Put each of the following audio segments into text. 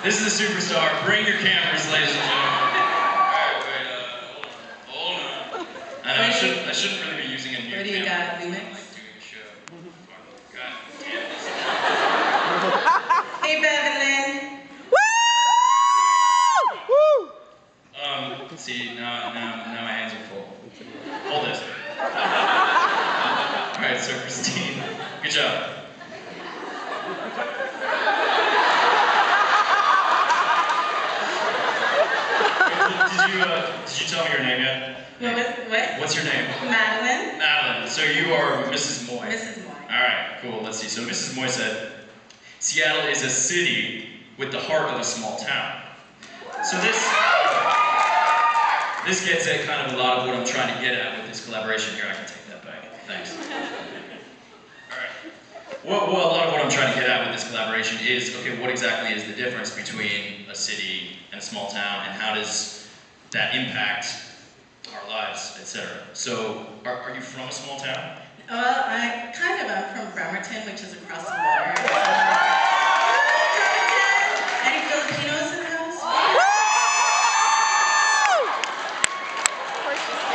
This is a superstar. Bring your cameras, ladies and gentlemen. Alright, wait, hold on. I know, I shouldn't really be using a new camera. What do you got, Lumix? I'm like doing a show. God damn this. Hey, Madeline. Woo! See, now my hands are full. Hold this. Alright, so Christine, good job. Did you tell me your name yet? What? What's your name? Madeline. Madeline. So you are Mrs. Moy. Mrs. Moy. Alright, cool. Let's see. So Mrs. Moy said, Seattle is a city with the heart of a small town. So this gets at kind of a lot of what I'm trying to get at with this collaboration here. I can take that back. Thanks. Alright. Well, a lot of what I'm trying to get at with this collaboration is, okay, what exactly is the difference between a city and a small town, and how does that impact our lives, etc. So, are you from a small town? Well, I'm from Bremerton, which is across the water. Any Filipinos in the house? Are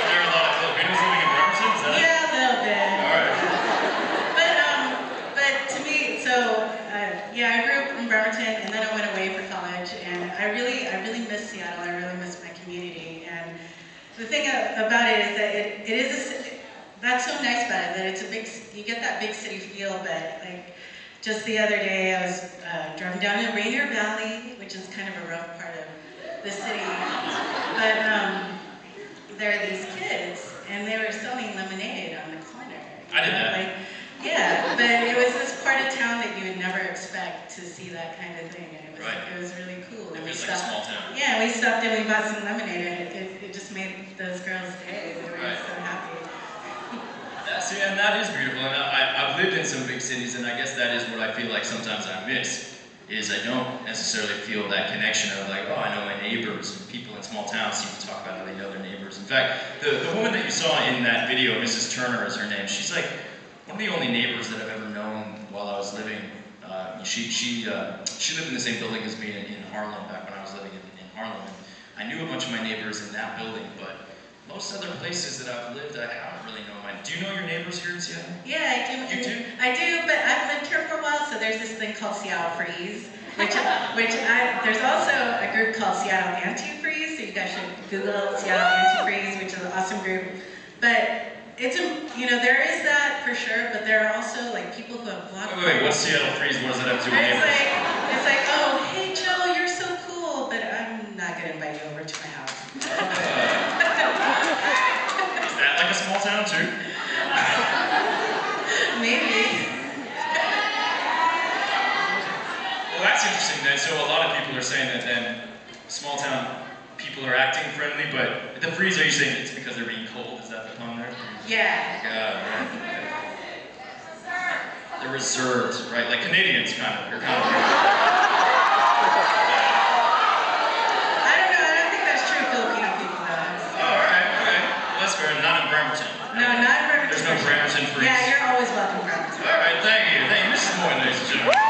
there a lot of Filipinos living in Bremerton? Is that it? Yeah, a little bit. Alright. But to me, yeah, I grew up in Bremerton, and then I went away for college, and I really miss Seattle. I really miss my community, and the thing about it is that it is that's so nice about it, that it's a big, you get that big city feel, but like just the other day I was driving down in Rainier Valley, which is kind of a rough part of the city, but there are these kids, and they were selling lemonade on the corner. I did that. Like, yeah, but it was this part of town that you would never expect to see that kind of thing, and it was really cool. It feels like a small town. Yeah, we stopped and we bought some lemonade, and it just made those girls' day. They were so happy. See, and that is beautiful. And I've lived in some big cities, and I guess that is what I feel like sometimes I miss, is I don't necessarily feel that connection of like, oh, I know my neighbors, and people in small towns seem to talk about how they know their neighbors. In fact, the woman that you saw in that video, Mrs. Turner is her name, she's like one of the only neighbors that I've ever known while I was living. She lived in the same building as me in Harlem back when I was living in Harlem. And I knew a bunch of my neighbors in that building, but most other places that I've lived, I haven't really known mine. Do you know your neighbors here in Seattle? Yeah, I do. You do? I do, but I've lived here for a while, so there's this thing called Seattle Freeze, there's also a group called Seattle Anti-Freeze, so you guys should Google Seattle Anti-Freeze, which is an awesome group. But it's there is that for sure, but there are also like people who have blocked. Wait, what's Seattle Freeze? What does that have to do with neighbors? It's like, oh, hey Joe, you're so cool, but I'm not gonna invite you over to my house. Is that like a small town too? Maybe. Well, that's interesting then. So a lot of people are saying that then small town people are acting friendly, but the freeze, are you saying it's because they're being cold? Is that the pun there? Yeah. Right. They're reserved, right? Like Canadians, kind of. You're kind of. I don't know. I don't think that's true. Filipino people though. Oh, all right. Okay. Well, that's fair. Not in Bremerton. No, not in Bremerton. There's no Bremerton freeze. Yeah, you're always welcome, Bremerton. All right. Thank you. Mrs. Moy, ladies and gentlemen.